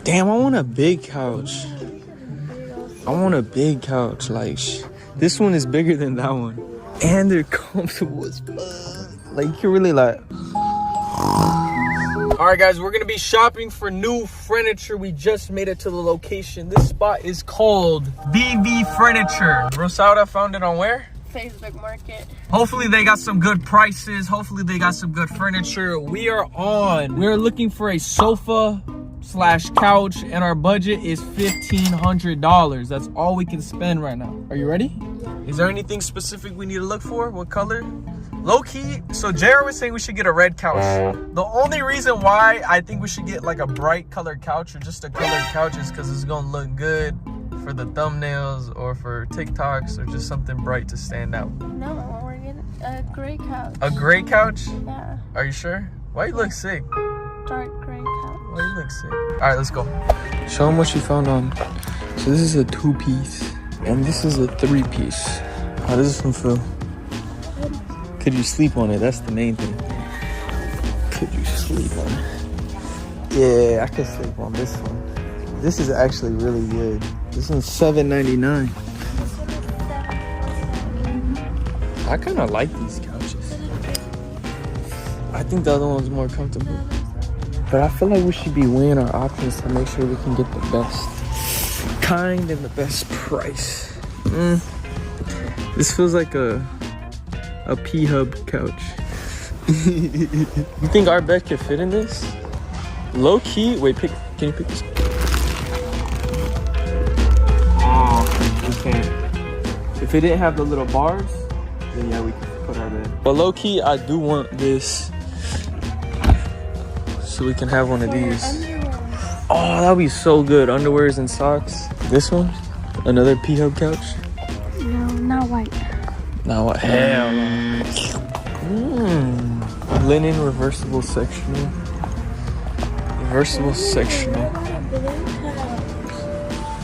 Damn, I want a big couch. I want a big couch. Like, this one is bigger than that one. And they're comfortable as fuck. Like, you can really like... Alright guys, we're gonna be shopping for new furniture. We just made it to the location. This spot is called BV Furniture. Rosada found it on where? Facebook Market. Hopefully they got some good prices. Hopefully they got some good furniture. We're looking for a sofa / couch, and our budget is $1,500. That's all we can spend right now. Are you ready? Is there anything specific we need to look for? What color? Low key, so JR was saying we should get a red couch. The only reason why I think we should get like a bright colored couch or just a colored couch is because it's gonna look good for the thumbnails or for TikToks or just something bright to stand out. No, we're getting a gray couch. A gray couch? Yeah. Are you sure? Why you look sick? Dark gray couch. Why you look sick? All right, let's go. Show them what you found on. So this is a 2-piece and this is a 3-piece. How does this one feel? Could you sleep on it? That's the main thing. Could you sleep on it? Yeah, I could sleep on this one. This is actually really good. This one's $7.99. I kind of like these couches. I think the other one's more comfortable. But I feel like we should be weighing our options to make sure we can get the best kind and the best price. This feels like a P-Hub couch. You think our bed could fit in this? Low key, wait, can you pick this? Oh, we can't. If it didn't have the little bars, then yeah, we could put our bed. But low key, I do want this so we can have one of these. Oh, that would be so good. Underwears and socks. This one, another P-Hub couch. No, not white. Now what? Hell no. Linen reversible sectional. Reversible sectional.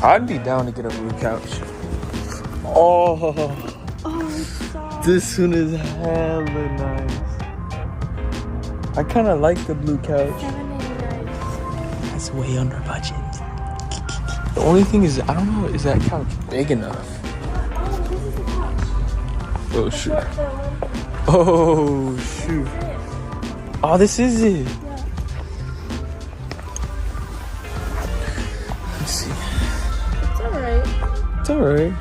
I'd be down to get a blue couch. Oh, this one is hella nice. I kind of like the blue couch. That's way under budget. The only thing is, I don't know, is that couch big enough? Oh shoot. Oh shoot. Oh, this is it. Let's see. It's alright. It's alright.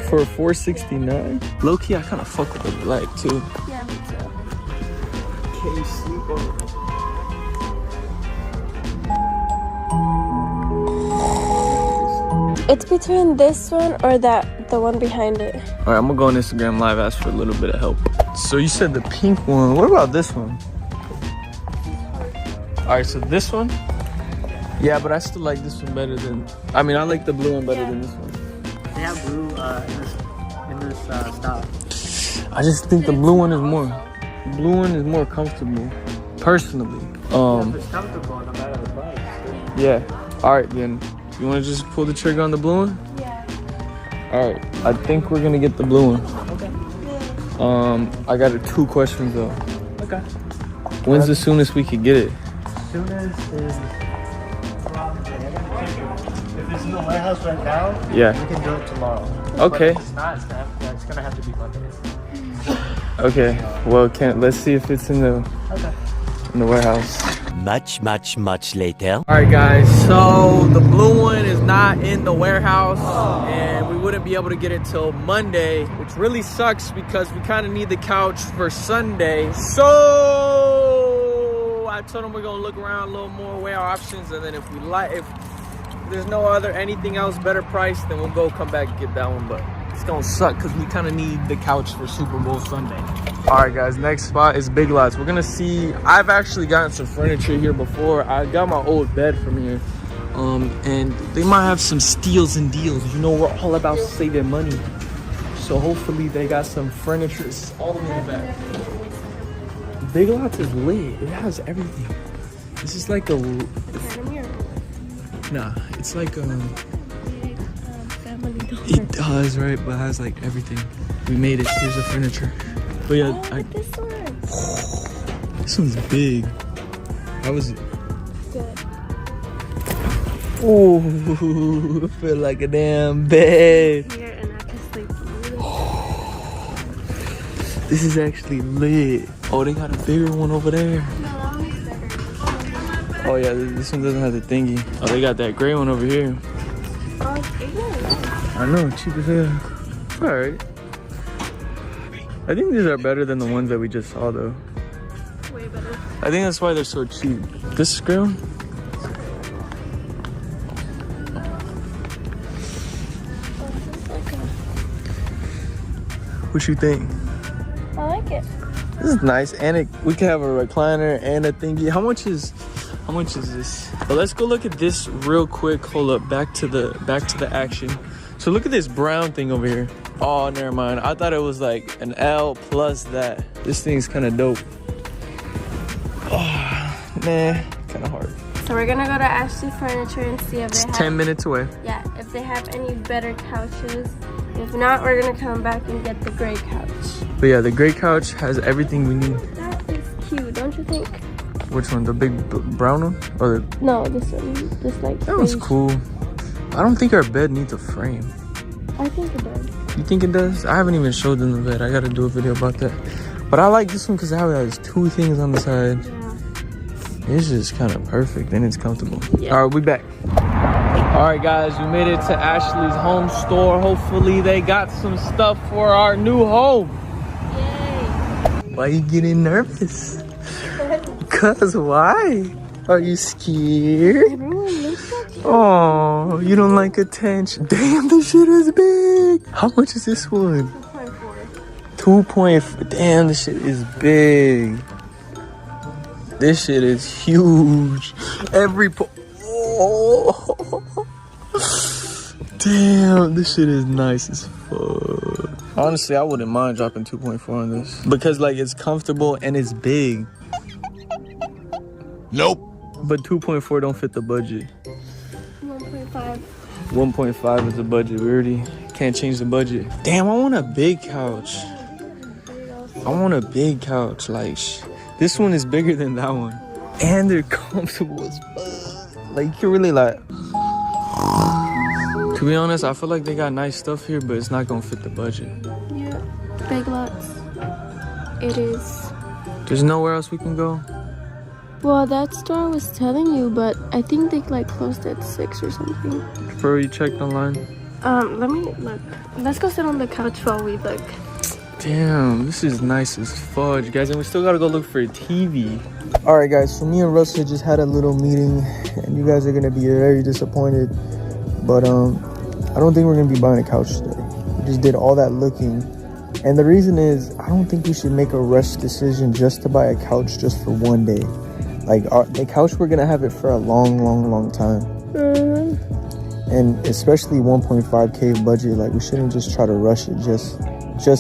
For $469. Low key, I kind of fuck with the black too. Yeah, me too. Can you sleep on it? It's between this one or the one behind it. All right, I'm gonna go on Instagram Live, ask for a little bit of help. So you said the pink one. What about this one? All right, so this one. Yeah, but I still like this one better than. I mean, I like the blue one better than this one. They have blue in this style. I just think the blue one is more. The blue one is more comfortable, personally. If it's comfortable, no matter the price. Yeah. All right, then. You want to just pull the trigger on the blue one? Yeah. All right. I think we're gonna get the blue one. Okay. I got 2 questions though. Okay. When's the soonest we could get it? Soonest is if it's in the warehouse right now. Yeah. We can do it tomorrow. Okay. But if it's not, it's gonna have to be Monday. Okay. Well, let's see if it's in the warehouse. Much later. All right, guys. So the blue one is not in the warehouse, and we wouldn't be able to get it till Monday, which really sucks because we kind of need the couch for Sunday. So I told him we're gonna look around a little more, weigh our options, and then if there's no anything else better price, then we'll come back and get that one. But it's gonna suck because we kind of need the couch for Super Bowl Sunday. All right, guys, next spot is Big Lots. We're gonna see. I've actually gotten some furniture here before. I got my old bed from here, and they might have some steals and deals. You know, we're all about saving money, so hopefully they got some furniture. It's all the way in the back. Big Lots is lit. It has everything. This is like nah, it's like Family Dollar. It does, right? But it has like everything. We made it. Here's the furniture. But yeah, This one. This one's big. How was it? Good. Ooh, I feel like a damn bed. Here and I can sleep really. This is actually lit. Oh, they got a bigger one over there. No, that one's better. Oh yeah, this one doesn't have the thingy. Oh, they got that gray one over here. Oh, it's bigger. I know, cheap as hell. It's alright. I think these are better than the ones that we just saw though. Way better. I think that's why they're so cheap. This gray one? What you think? I like it. This is nice, and we can have a recliner and a thingy. How much is this? But let's go look at this real quick. Hold up, back to the action. So look at this brown thing over here. Oh, never mind. I thought it was like an L plus that. This thing's kind of dope. Oh, nah, kind of hard. So we're gonna go to Ashley Furniture and see if they have 10 minutes away. Yeah, if they have any better couches. If not, we're gonna come back and get the gray couch. But yeah, the gray couch has everything we need. That is cute, don't you think? Which one? The big brown one? Or the... No, this one. This like. That was beige. cool. I don't think our bed needs a frame. I think it does. You think it does? I haven't even showed them the bed. I gotta do a video about that. But I like this one because it has two things on the side. Yeah. It's just kind of perfect and it's comfortable. Yeah. All right, we back. All right, guys, we made it to Ashley's home store. Hopefully they got some stuff for our new home. Yay. Why are you getting nervous? Cause why? Are you scared? Everyone looks at you. Oh, you don't like attention. Damn, this shit is big. How much is this one? 2.4. 2.4. Damn, this shit is big. This shit is huge. Oh. Damn, this shit is nice as fuck. Honestly, I wouldn't mind dropping 2.4 on this because like it's comfortable and it's big. Nope. But 2.4 don't fit the budget. 1.5. 1.5 is the budget. We already can't change the budget. Damn, I want a big couch. I want a big couch. Like, this one is bigger than that one. And they're comfortable as fuck. Like, you can really like... To be honest, I feel like they got nice stuff here, but it's not gonna fit the budget. Yeah. Big lots. It is. There's nowhere else we can go? Well, that store was telling you, but I think they like closed at 6 or something. Bro, you checked online? Let me look. Let's go sit on the couch while we look. Damn, this is nice as fudge, guys, and we still gotta go look for a TV. All right, guys, so me and Russell just had a little meeting, and you guys are gonna be very disappointed, but I don't think we're gonna be buying a couch today. We just did all that looking, and the reason is I don't think we should make a rush decision just to buy a couch just for one day. Like, the couch, we're gonna have it for a long time. And especially 1.5K budget, like we shouldn't just try to rush it just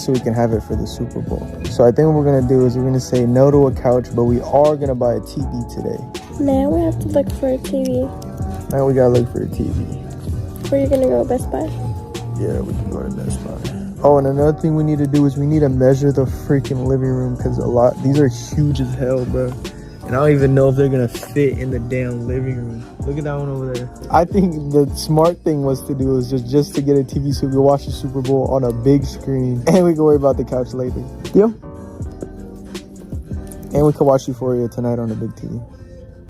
so we can have it for the Super Bowl. So I think what we're gonna do is we're gonna say no to a couch, but we are gonna buy a TV today. Now we have to look for a TV. Now we gotta look for a TV. Where you gonna go, Best Buy? Yeah, we can go to Best Buy. Oh, and another thing we need to do is we need to measure the freaking living room because these are huge as hell, bro. And I don't even know if they're gonna fit in the damn living room. Look at that one over there. I think the smart thing was to do is just to get a TV so we can watch the Super Bowl on a big screen. And we can worry about the couch later. Deal? And we can watch Euphoria tonight on a big TV.